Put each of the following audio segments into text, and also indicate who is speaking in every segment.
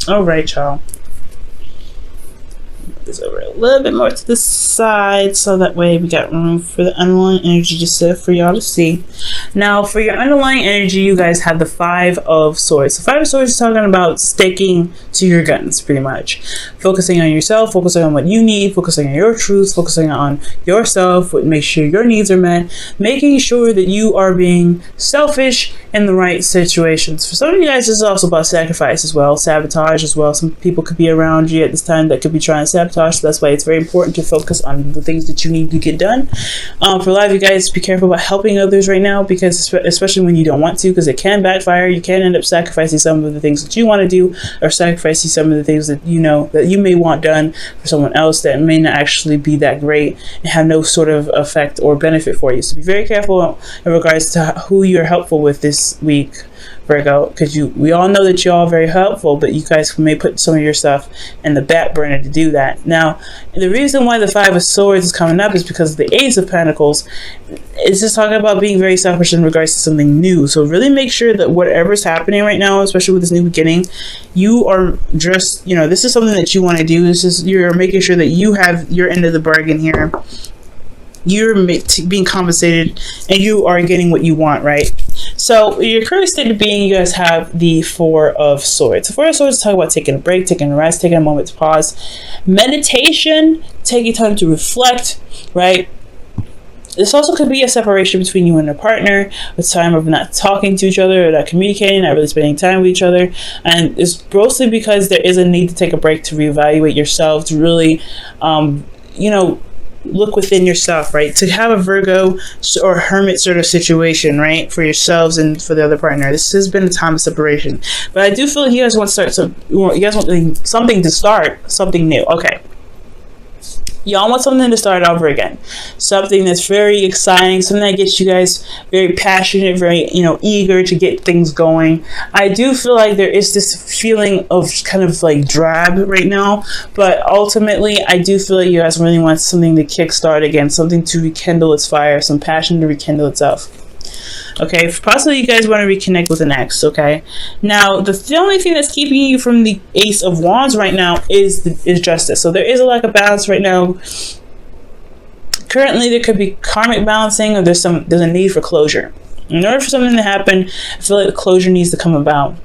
Speaker 1: All right, y'all. This over a little bit more to the side so that way we got room for the underlying energy just for y'all to see. Now for your underlying energy, you guys have the Five of Swords. The Five of Swords is talking about sticking to your guns, pretty much focusing on yourself, focusing on what you need, focusing on your truth, focusing on yourself, make sure your needs are met, making sure that you are being selfish in the right situations. For some of you guys, this is also about sacrifice as well, sabotage as well. Some people could be around you at this time that could be trying to sabotage. So that's why it's very important to focus on the things that you need to get done. For a lot of you guys, be careful about helping others right now, because especially when you don't want to, because it can backfire. You can end up sacrificing some of the things that you want to do, or sacrificing some of the things that you know that you may want done for someone else that may not actually be that great and have no sort of effect or benefit for you. So be very careful in regards to who you're helpful with this week, Virgo, because we all know that you're all very helpful, but you guys may put some of your stuff in the back burner to do that. Now, the reason why the Five of Swords is coming up is because of the Ace of Pentacles. It's just talking about being very selfish in regards to something new. So really make sure that whatever's happening right now, especially with this new beginning, you are just, this is something that you want to do. You're making sure that you have your end of the bargain here. You're being compensated and you are getting what you want, right? So your current state of being, you guys have the Four of Swords. The Four of Swords talk about taking a break, taking a rest, taking a moment to pause. Meditation, taking time to reflect, right? This also could be a separation between you and a partner, a time of not talking to each other, or not communicating, not really spending time with each other. And it's mostly because there is a need to take a break, to reevaluate yourself, to really, look within yourself, right? To have a Virgo or Hermit sort of situation, right, for yourselves and for the other partner. This has been a time of separation, but I do feel like you guys want to start you guys want something to start, something new. Okay, y'all want something to start over again, something that's very exciting, something that gets you guys very passionate, very eager to get things going. I do feel like there is this feeling of kind of like drab right now, but ultimately I do feel like you guys really want something to kickstart again, something to rekindle its fire, some passion to rekindle itself. Okay, possibly you guys want to reconnect with an ex. Okay, now the only thing that's keeping you from the Ace of Wands right now is justice. So there is a lack of balance right now. Currently, there could be karmic balancing, or there's a need for closure. In order for something to happen, I feel like the closure needs to come about.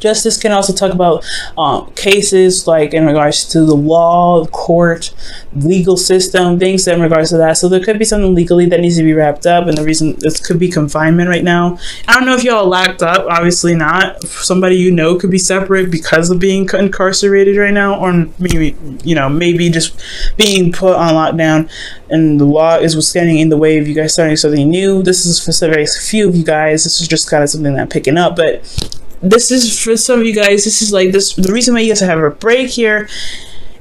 Speaker 1: Justice can also talk about cases like in regards to the law, the court, legal system, things in regards to that. So there could be something legally that needs to be wrapped up, and the reason this could be confinement right now. I don't know if y'all locked up, obviously not. Somebody could be separate because of being incarcerated right now, or maybe just being put on lockdown, and the law is what's standing in the way of you guys starting something new. This is for very few of you guys. This is just kind of something that I'm picking up, but this is for some of you guys. This is like this. The reason why you guys have a break here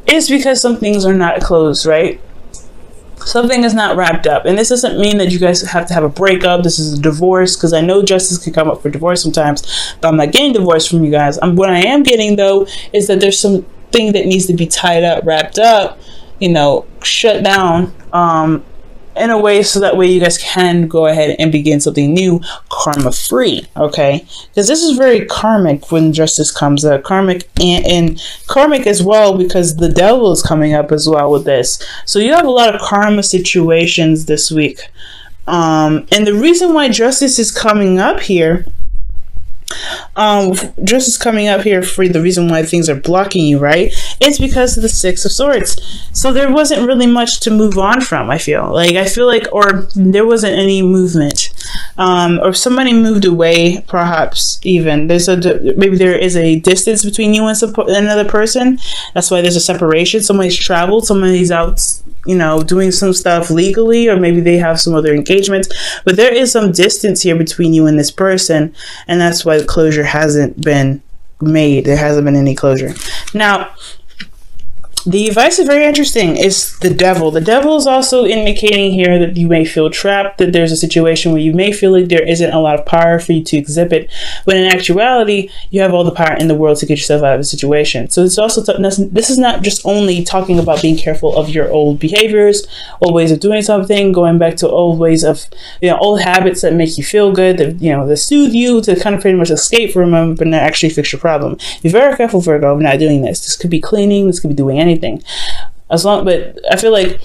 Speaker 1: is because some things are not closed, right? Something is not wrapped up, and this doesn't mean that you guys have to have a breakup. This is a divorce, because I know justice can come up for divorce sometimes, but I'm not getting divorced from you guys. What I am getting though is that there's something that needs to be tied up, wrapped up, shut down, in a way so that way you guys can go ahead and begin something new, karma free. Okay, because this is very karmic when justice comes up, karmic and karmic as well, because the devil is coming up as well with this. So you have a lot of karma situations this week, and the reason why justice is coming up here, justice coming up here for the reason why things are blocking you, right? It's because of the Six of Swords. So there wasn't really much to move on from. I feel like, or there wasn't any movement, or somebody moved away. Perhaps even maybe there is a distance between you and another person. That's why there's a separation. Somebody's traveled. Somebody's out, doing some stuff legally, or maybe they have some other engagements. But there is some distance here between you and this person, and that's why the closure hasn't been made. There hasn't been any closure. Now, The advice is very interesting. It's the devil. The devil is also indicating here that you may feel trapped, that there's a situation where you may feel like there isn't a lot of power for you to exhibit, when in actuality, you have all the power in the world to get yourself out of the situation. So it's also, this is not just only talking about being careful of your old behaviors, old ways of doing something, going back to old ways of, old habits that make you feel good, that, that soothe you, to kind of pretty much escape from them, but not actually fix your problem. Be very careful, Virgo, of not doing this. This could be cleaning, this could be doing anything. But I feel like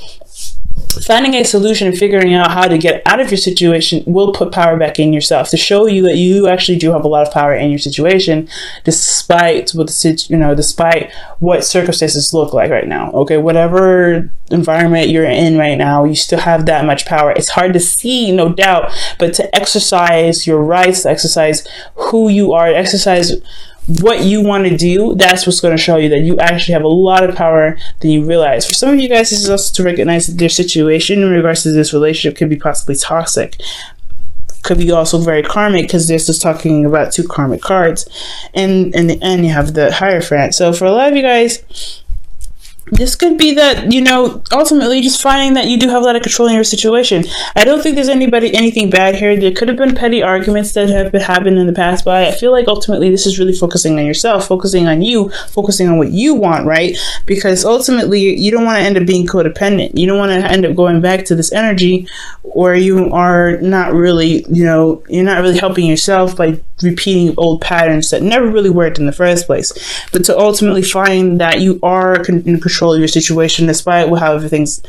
Speaker 1: finding a solution and figuring out how to get out of your situation will put power back in yourself, to show you that you actually do have a lot of power in your situation, despite what despite what circumstances look like right now. Okay, whatever environment you're in right now, you still have that much power. It's hard to see, no doubt, but to exercise your rights, to exercise who you are, to exercise what you want to do, that's what's going to show you that you actually have a lot of power than you realize. For some of you guys, this is also to recognize that their situation in regards to this relationship could be possibly toxic, could be also very karmic, because this is talking about 2 karmic cards, and in the end you have the Hierophant. So for a lot of you guys, this could be that, ultimately just finding that you do have a lot of control in your situation. I don't think there's anything bad here. There could have been petty arguments that have happened in the past, but I feel like ultimately this is really focusing on yourself, focusing on you, focusing on what you want, right? Because ultimately you don't want to end up being codependent. You don't want to end up going back to this energy where you are not really, you're not really helping yourself by repeating old patterns that never really worked in the first place. But to ultimately find that you are in control of your situation, despite how everything's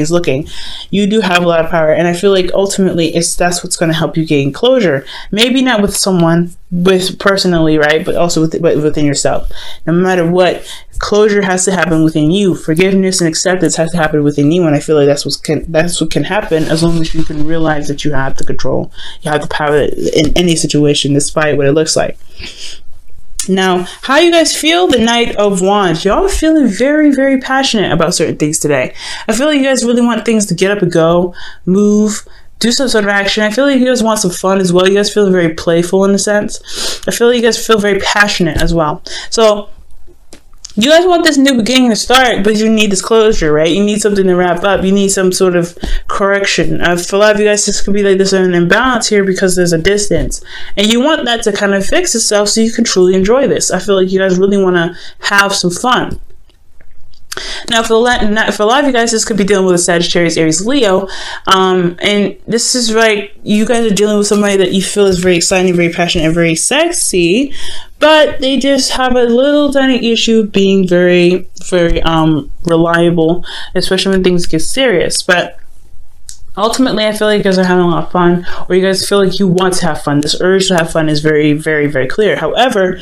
Speaker 1: looking, you do have a lot of power. And I feel like ultimately that's what's going to help you gain closure. Maybe not with someone, personally, right? But also within yourself. No matter what, closure has to happen within you. Forgiveness and acceptance has to happen within you. And I feel like that's what can happen, as long as you can realize that you have the control, you have the power in any situation, despite what it looks like. Now, how you guys feel? The Knight of Wands. Y'all are feeling very, very passionate about certain things today. I feel like you guys really want things to get up and go, move, do some sort of action. I feel like you guys want some fun as well. You guys feel very playful in a sense. I feel like you guys feel very passionate as well. So you guys want this new beginning to start, but you need this closure, right? You need something to wrap up. You need some sort of correction. For a lot of you guys, this could be like there's an imbalance here because there's a distance. And you want that to kind of fix itself so you can truly enjoy this. I feel like you guys really want to have some fun. Now, for a lot of you guys, this could be dealing with a Sagittarius, Aries, Leo. And this is like you guys are dealing with somebody that you feel is very exciting, very passionate, and very sexy, but they just have a little tiny issue of being very, very reliable, especially when things get serious. But ultimately, I feel like you guys are having a lot of fun, or you guys feel like you want to have fun. This urge to have fun is very, very, very clear. However,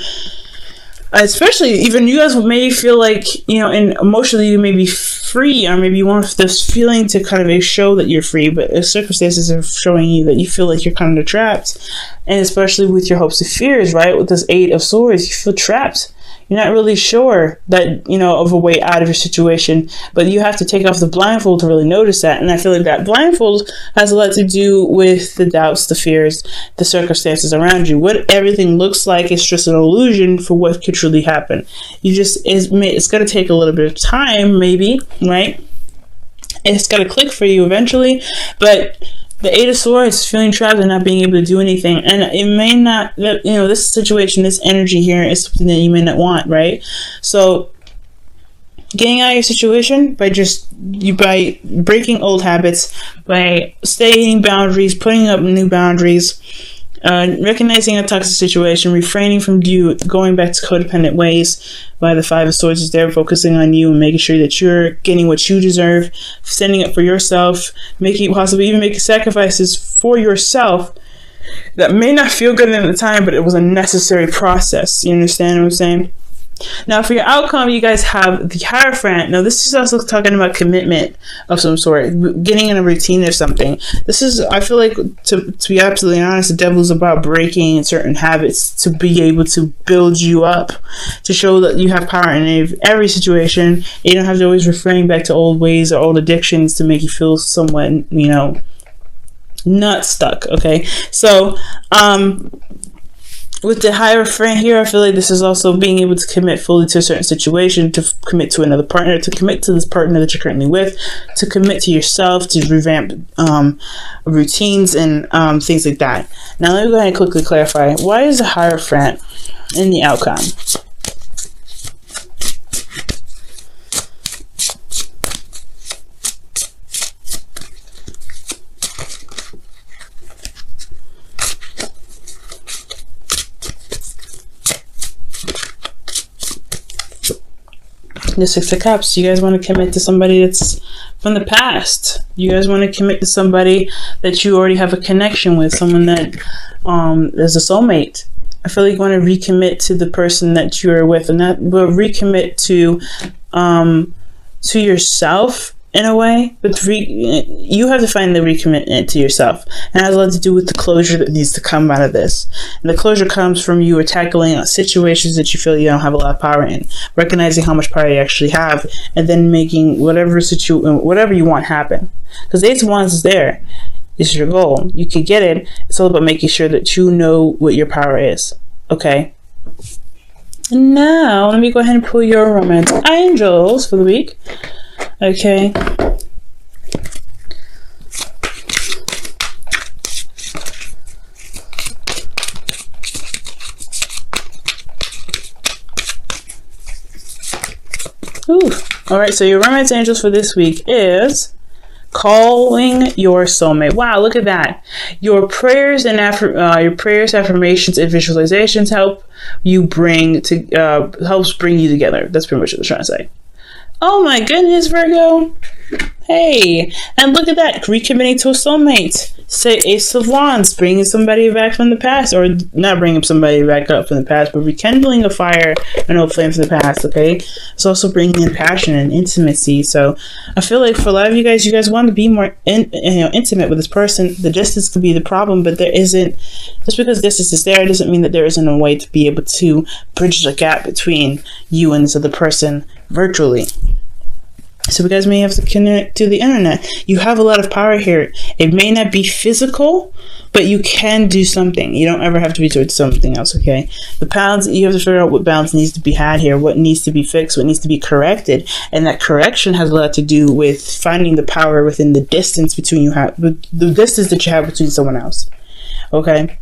Speaker 1: especially even you guys may feel like, and emotionally you may be free, or maybe you want this feeling to kind of show that you're free, but if circumstances are showing you that you feel like you're kind of trapped, and especially with your hopes and fears, right? With this 8 of Swords, you feel trapped. You're not really sure that, of a way out of your situation, but you have to take off the blindfold to really notice that. And I feel like that blindfold has a lot to do with the doubts, the fears, the circumstances around you. What everything looks like is just an illusion for what could truly happen. It's going to take a little bit of time, maybe, right? It's got to click for you eventually, but the 8 of Swords, feeling trapped and not being able to do anything. And it may not, this situation, this energy here is something that you may not want, right? So getting out of your situation by breaking old habits, by stating boundaries, putting up new boundaries, recognizing a toxic situation, refraining from going back to codependent ways. By the 5 of Swords is there, focusing on you and making sure that you're getting what you deserve, standing up for yourself, possibly even making sacrifices for yourself that may not feel good at the time, but it was a necessary process. You understand what I'm saying? Now, for your outcome, you guys have the Hierophant. Now, this is also talking about commitment of some sort, getting in a routine of something. I feel like, to be absolutely honest, the devil is about breaking certain habits to be able to build you up, to show that you have power in every situation. You don't have to always refrain back to old ways or old addictions to make you feel somewhat, not stuck, okay? So, with the Hierophant here, I feel like this is also being able to commit fully to a certain situation, to commit to another partner, to commit to this partner that you're currently with, to commit to yourself, to revamp routines and things like that. Now let me go ahead and quickly clarify. Why is the Hierophant in the outcome? The Six of Cups. You guys want to commit to somebody that's from the past. You guys want to commit to somebody that you already have a connection with, someone that is a soulmate. I feel like you want to recommit to the person that you're with, and that will recommit to yourself in a way. But you have to find the recommitment to yourself, and it has a lot to do with the closure that needs to come out of this. And the closure comes from you tackling situations that you feel you don't have a lot of power in, recognizing how much power you actually have, and then making whatever you want happen. Because Ace of Wands is there. It's your goal. You can get it. It's all about making sure that you know what your power is. Okay. And now let me go ahead and pull your romantic angels for the week. Okay. Ooh. All right, so your romance angels for this week is calling your soulmate. Wow, look at that. Your prayers and affirmations and visualizations helps bring you together. That's pretty much what I'm trying to say. Oh my goodness, Virgo. Hey, and look at that, recommitting to a soulmate. Say Ace of Wands, bringing somebody back from the past, or not bringing somebody back up from the past, but rekindling a fire, an old flame from the past, okay? It's also bringing in passion and intimacy. So I feel like for a lot of you guys want to be more intimate with this person. The distance could be the problem, but there isn't, just because distance is there, doesn't mean that there isn't a way to be able to bridge the gap between you and this other person virtually. So you guys may have to connect to the internet. You have a lot of power here. It may not be physical, but you can do something. You don't ever have to be towards something else, okay? The balance, you have to figure out what balance needs to be had here, what needs to be fixed, what needs to be corrected. And that correction has a lot to do with finding the power within the distance between the distance that you have between someone else, okay?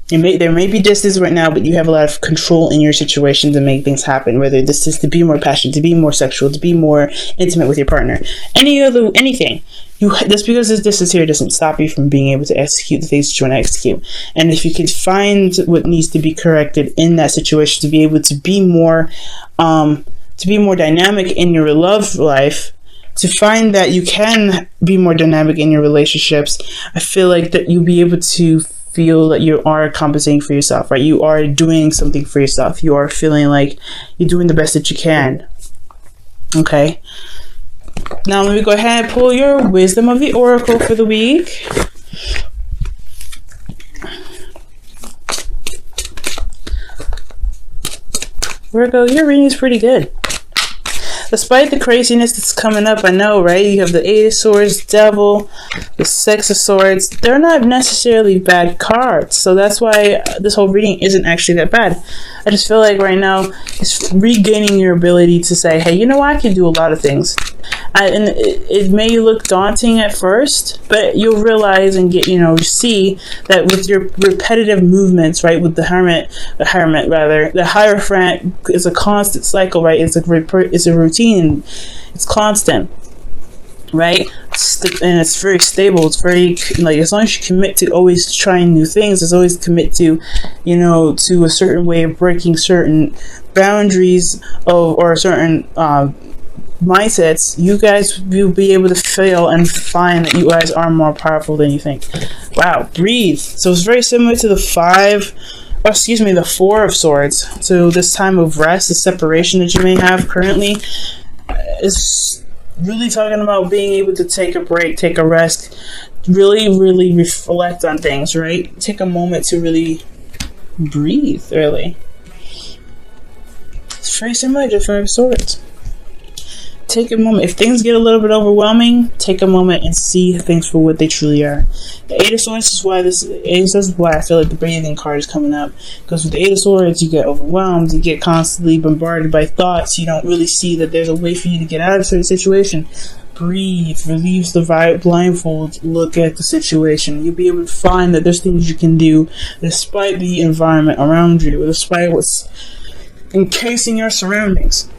Speaker 1: There may be distance right now, but you have a lot of control in your situation to make things happen, whether this is to be more passionate, to be more sexual, to be more intimate with your partner, anything. Just because there's distance here doesn't stop you from being able to execute the things that you want to execute. And if you can find what needs to be corrected in that situation to be able to be more dynamic in your love life, to find that you can be more dynamic in your relationships, I feel like that you'll be able to feel that you are compensating for yourself, right? You are doing something for yourself. You are feeling like you're doing the best that you can. Okay. Now let me go ahead and pull your wisdom of the oracle for the week. Virgo, your reading is pretty good. Despite the craziness that's coming up, I know, right? You have the Eight of Swords, Devil, the Six of Swords. They're not necessarily bad cards. So that's why this whole reading isn't actually that bad. I just feel like right now it's regaining your ability to say, hey, you know what? I can do a lot of things. And it may look daunting at first, but you'll realize and see that with your repetitive movements, right? With the Hierophant is a constant cycle, right? It's a routine. It's constant, right? And it's very stable. It's very, like, as long as you commit to always trying new things, as always commit to, to a certain way of breaking certain boundaries or certain mindsets, you guys will be able to feel and find that you guys are more powerful than you think. Wow, breathe. So it's very similar to the Four of Swords. So this time of rest, the separation that you may have currently, is really talking about being able to take a break, take a rest, really, really reflect on things, right? Take a moment to really breathe, really. It's very similar to Five of Swords. take a moment. If things get a little bit overwhelming, take a moment and see things for what they truly are. The Eight of Swords is why I feel like the breathing card is coming up. Because with the Eight of Swords, you get overwhelmed, you get constantly bombarded by thoughts, you don't really see that there's a way for you to get out of a certain situation. Breathe, release the blindfold, look at the situation. You'll be able to find that there's things you can do despite the environment around you, despite what's encasing your surroundings.